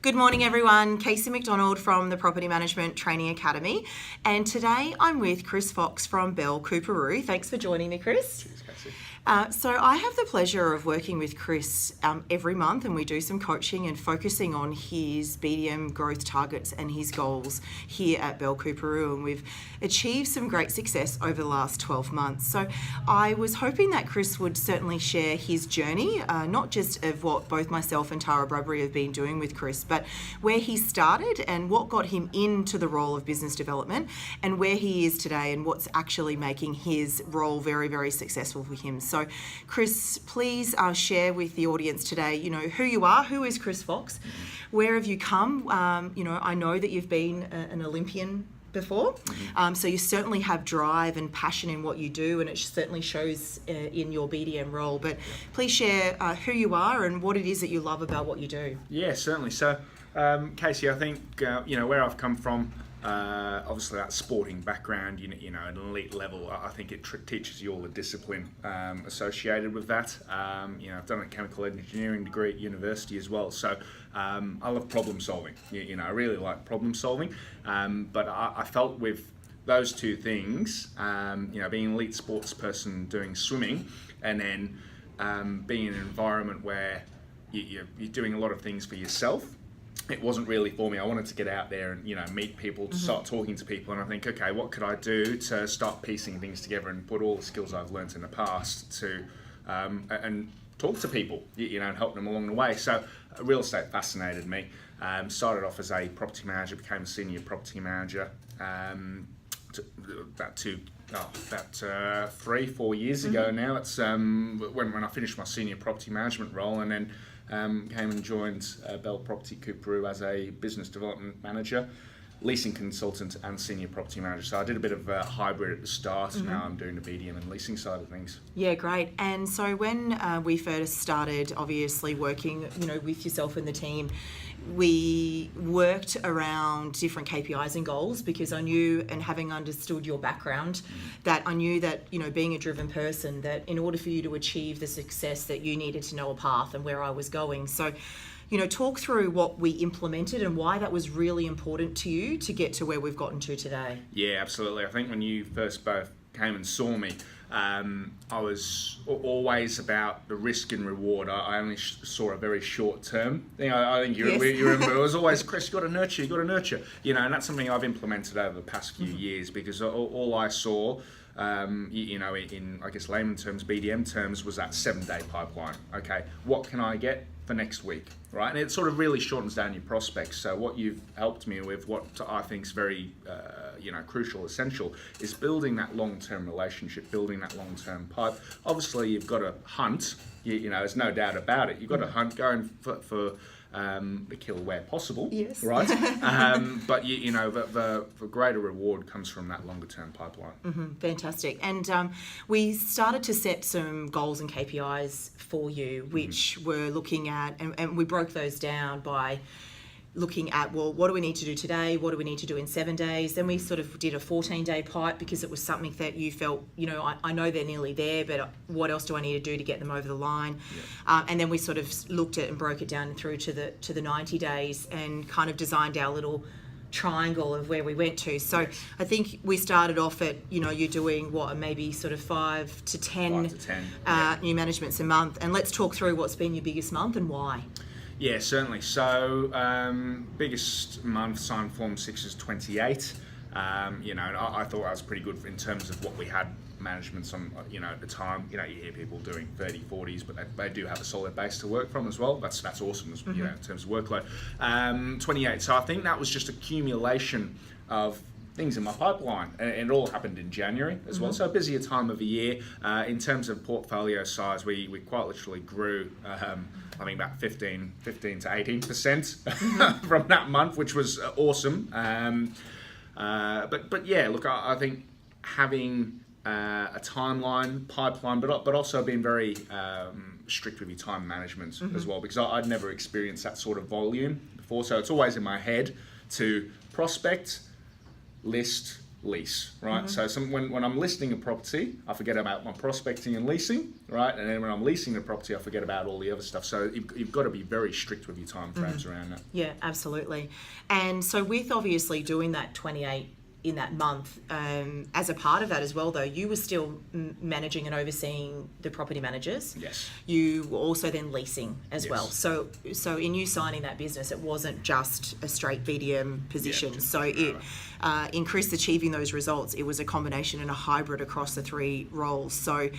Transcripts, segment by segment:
Good morning, everyone. Casey McDonald from the Property Management Training Academy. And today I'm with Chris Fox from Bell Cooperoo. Thanks for joining me, Chris. Cheers, Casey. So I have the pleasure of working with Chris every month, and we do some coaching and focusing on his BDM growth targets and his goals here at Bell Cooperoo, and we've achieved some great success over the last 12 months. So I was hoping that Chris would certainly share his journey, not just of what both myself and Tara Bradbury have been doing with Chris, but where he started and what got him into the role of business development and where he is today and what's actually making his role very, very successful for him. So, Chris, please share with the audience today, who you are, who is Chris Fox, where have you come? I know that you've been an Olympian before, so you certainly have drive and passion in what you do, and it certainly shows in your BDM role. But please share who you are and what it is that you love about what you do. Yeah, certainly. So, Casey, I think, where I've come from, obviously that sporting background, at an elite level, I think it teaches you all the discipline associated with that. I've done a chemical engineering degree at university as well, so I love problem solving. I really like problem solving, but I felt with those two things, being an elite sports person doing swimming, and then being in an environment where you're doing a lot of things for yourself, it wasn't really for me. I wanted to get out there and meet people, to start talking to people, and I think, okay, what could I do to start piecing things together and put all the skills I've learnt in the past to and talk to people, and help them along the way. So real estate fascinated me. Started off as a property manager, became a senior property manager about 3-4 years ago now. It's when I finished my senior property management role, and then came and joined Bell Property Cooperoo as a business development manager, leasing consultant and senior property manager. So I did a bit of a hybrid at the start, and now I'm doing the BDM and leasing side of things. Yeah, great. And so when we first started, obviously working, with yourself and the team, we worked around different KPIs and goals, because I knew, and having understood your background, that I knew that, being a driven person, that in order for you to achieve the success, that you needed to know a path and where I was going. So, talk through what we implemented and why that was really important to you to get to where we've gotten to today. Yeah, absolutely. I think when you first both came and saw me, I was always about the risk and reward. I only saw a very short term thing. I think you remember, it was always, Chris, you got to nurture, and that's something I've implemented over the past few years, because all I saw, in, I guess, layman terms, BDM terms, was that 7-day pipeline. Okay, what can I get for next week, right? And it sort of really shortens down your prospects. So what you've helped me with, what I think is very, crucial, essential, is building that long-term relationship, building that long-term pipe. Obviously, you've got to hunt. There's no doubt about it. You've got to hunt, going for the kill where possible, yes, right? But the greater reward comes from that longer term pipeline. Fantastic. And we started to set some goals and KPIs for you, which we're looking at, and we broke those down by looking at, well, what do we need to do today? What do we need to do in 7 days? Then we sort of did a 14-day pipe, because it was something that you felt, I know they're nearly there, but what else do I need to do to get them over the line? Yeah. And then we sort of looked at and broke it down through to the 90 days and kind of designed our little triangle of where we went to. So yes. I think we started off at, you're doing maybe sort of 5 to 10 new managements a month. And let's talk through what's been your biggest month and why. Yeah, certainly. So, biggest month signed Form 6 is 28. I thought I was pretty good in terms of what we had managements on, at the time. You hear people doing 30, 40s, but they do have a solid base to work from as well. That's awesome, in terms of workload. 28. So I think that was just accumulation of things in my pipeline, and it all happened in January as well. So a busier time of the year. In terms of portfolio size, we quite literally grew, I think about 15 to 18% from that month, which was awesome. But yeah, look, I think having a timeline, pipeline, but also being very strict with your time management as well, because I'd never experienced that sort of volume before. So it's always in my head to prospect, list, lease, right? So when I'm listing a property, I forget about my prospecting and leasing, right? And then when I'm leasing the property, I forget about all the other stuff. So you've got to be very strict with your time frames around that. Yeah, absolutely. And so with obviously doing that 28 in that month, as a part of that as well, though, you were still managing and overseeing the property managers. Yes. You were also then leasing as Yes. well. So in you signing that business, it wasn't just a straight BDM position. In Chris achieving those results, it was a combination and a hybrid across the three roles. So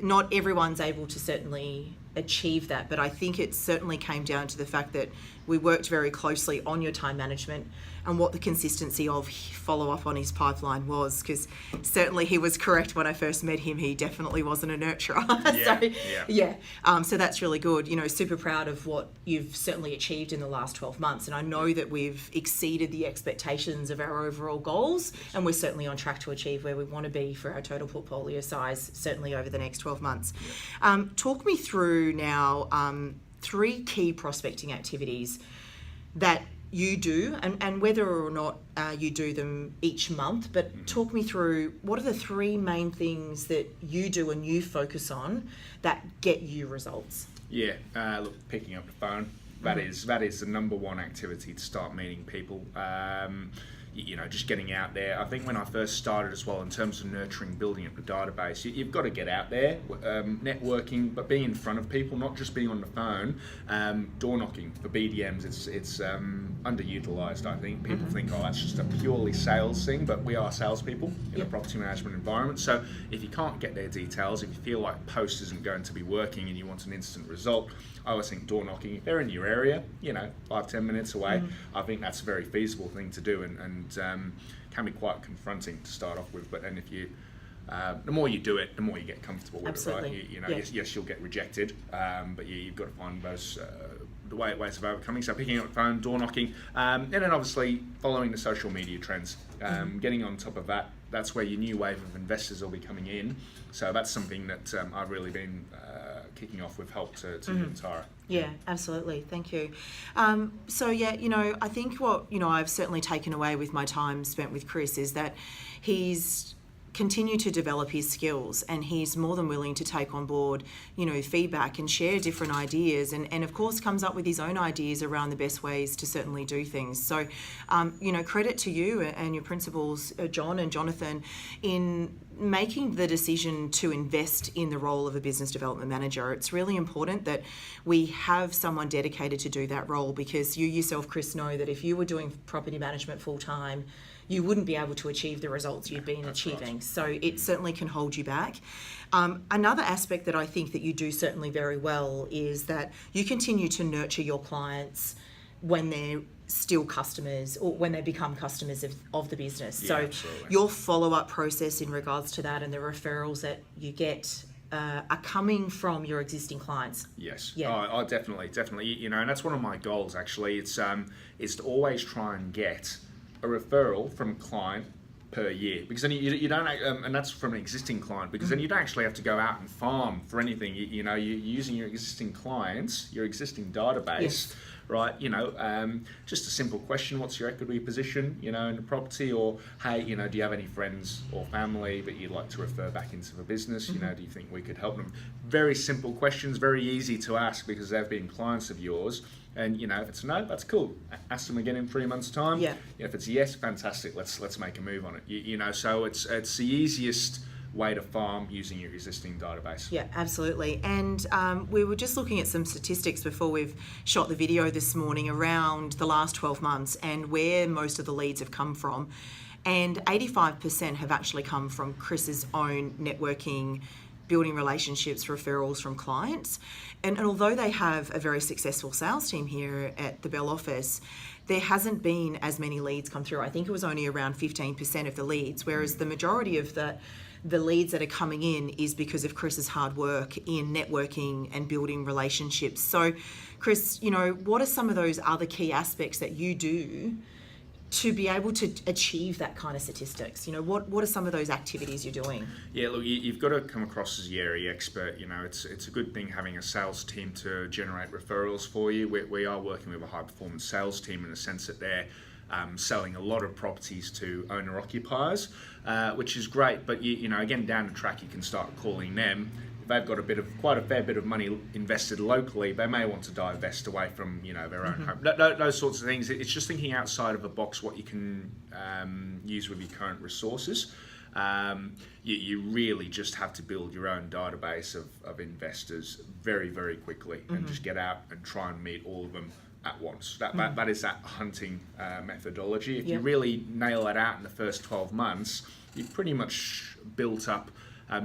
not everyone's able to certainly achieve that, but I think it certainly came down to the fact that we worked very closely on your time management and what the consistency of follow-up on his pipeline was, because certainly he was correct when I first met him. He definitely wasn't a nurturer. So that's really good. You know, super proud of what you've certainly achieved in the last 12 months. And I know that we've exceeded the expectations of our overall goals, and we're certainly on track to achieve where we want to be for our total portfolio size, certainly over the next 12 months. Talk me through now 3 key prospecting activities that you do, and whether or not you do them each month, but talk me through what are the 3 main things that you do and you focus on that get you results? Yeah, look, picking up the phone, that is the number one activity to start meeting people. You know, just getting out there. I think when I first started as well, in terms of nurturing, building up the database, you've got to get out there, networking, but being in front of people, not just being on the phone. Door knocking for BDMs, it's underutilized, I think. People think, oh, that's just a purely sales thing, but we are salespeople in a property management environment. So if you can't get their details, if you feel like post isn't going to be working and you want an instant result, I always think door knocking, if they're in your area, you know, 5-10 minutes away, I think that's a very feasible thing to do, and can be quite confronting to start off with. But then if you, the more you do it, the more you get comfortable with Absolutely. it, right? You know, yes, you'll get rejected, but you've got to find those the ways of overcoming. So picking up the phone, door knocking, and then obviously following the social media trends, getting on top of that. That's where your new wave of investors will be coming in. So that's something that I've really been kicking off with help to Tara. Yeah, absolutely. Thank you. So yeah, you know, I think what, you know, I've certainly taken away with my time spent with Chris is that he's continued to develop his skills, and he's more than willing to take on board, you know, feedback and share different ideas, and of course comes up with his own ideas around the best ways to certainly do things. So, you know, credit to you and your principals, John and Jonathan, in making the decision to invest in the role of a business development manager. It's really important that we have someone dedicated to do that role, because you yourself, Chris, know that if you were doing property management full time, you wouldn't be able to achieve the results you've been achieving. Right. So it certainly can hold you back. Another aspect that I think that you do certainly very well is that you continue to nurture your clients when they're still customers or when they become customers of the business. Yeah, so absolutely. Your follow-up process in regards to that and the referrals that you get are coming from your existing clients. Yes. Yeah. Oh, definitely. You know, and that's one of my goals actually. It's is to always try and get a referral from a client per year, because then you don't, and that's from an existing client, because then you don't actually have to go out and farm for anything. You know, you're using your existing clients, your existing database. Yes. Right, you know, just a simple question: what's your equity position, you know, in the property? Or hey, you know, do you have any friends or family that you'd like to refer back into the business? You know, do you think we could help them? Very simple questions, very easy to ask because they've been clients of yours. And you know, if it's a no, that's cool. Ask them again in 3 months' time. Yeah. If it's a yes, fantastic. Let's make a move on it. You know, so it's the easiest way to farm using your existing database. Yeah, absolutely. And we were just looking at some statistics before we've shot the video this morning around the last 12 months and where most of the leads have come from. And 85% have actually come from Chris's own networking, building relationships, referrals from clients. And although they have a very successful sales team here at the Bell office, there hasn't been as many leads come through. I think it was only around 15% of the leads, whereas the majority of the leads that are coming in is because of Chris's hard work in networking and building relationships. So, Chris, you know, what are some of those other key aspects that you do to be able to achieve that kind of statistics? You know, what are some of those activities you're doing? Yeah, look, you've got to come across as the area expert. You know, it's a good thing having a sales team to generate referrals for you. We are working with a high performance sales team in the sense that they're selling a lot of properties to owner-occupiers, which is great. But you know, again, down the track, you can start calling them. If they've got quite a fair bit of money invested locally, they may want to divest away from, you know, their own home. Those sorts of things. It's just thinking outside of the box what you can use with your current resources. You really just have to build your own database of investors very, very quickly, and just get out and try and meet all of them at once. That is that hunting methodology. If you really nail that out in the first 12 months, you've pretty much built up.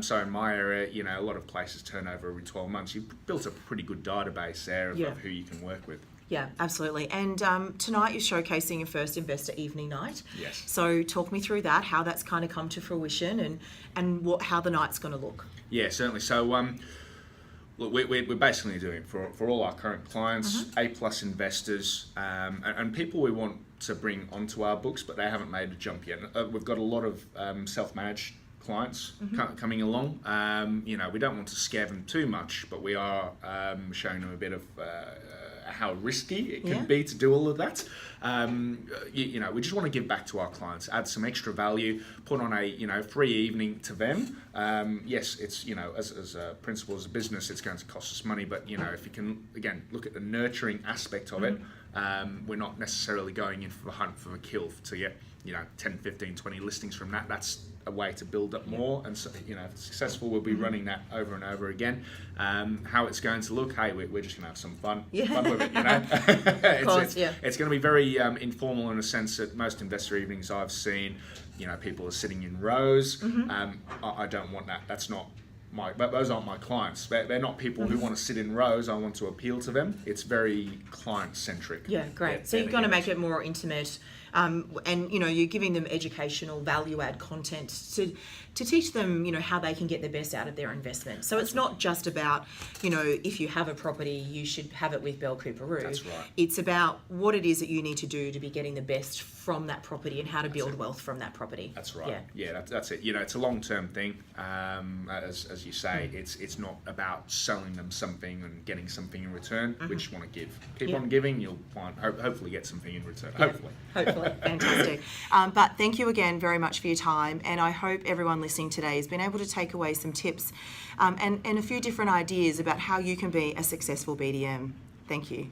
So in my area, you know, a lot of places turn over every 12 months. You've built up a pretty good database there of who you can work with. Yeah, absolutely. And tonight you're showcasing your first investor evening night. Yes. So talk me through that, how that's kind of come to fruition, and how the night's going to look. Yeah, certainly. So look, we're basically doing it for all our current clients, A+ investors, and people we want to bring onto our books, but they haven't made a jump yet. We've got a lot of self-managed clients coming along. You know, we don't want to scare them too much, but we are showing them a bit of how risky it can be to do all of that. You know, we just want to give back to our clients, add some extra value, put on a free evening to them. Yes, it's, you know, as a principle, as a business, it's going to cost us money, but you know, if you can again look at the nurturing aspect of it, we're not necessarily going in for the hunt for the kill to get, you know, 10, 15, 20 listings from that. That's a way to build up more, and so, you know, if it's successful, we'll be running that over and over again. How it's going to look, hey, we're just going to have some fun with it, you know. It's going to be very informal in a sense that most investor evenings I've seen, you know, people are sitting in rows. I don't want that. That's not those aren't my clients. They're not people who want to sit in rows. I want to appeal to them. It's very client-centric. Yeah, great. So you're going to make it more intimate, and you know, you're giving them educational, value-add content to teach them, you know, how they can get the best out of their investment. So it's not just about, you know, if you have a property, you should have it with Bell Cooperoo. That's right. It's about what it is that you need to do to be getting the best from that property and how to build wealth from that property. That's right. Yeah, that's it. You know, it's a long-term thing. As you say, it's not about selling them something and getting something in return. We just want to give. Keep on giving, you'll find hopefully get something in return. Hopefully. Fantastic. But thank you again very much for your time, and I hope everyone listening today has been able to take away some tips and a few different ideas about how you can be a successful BDM. Thank you.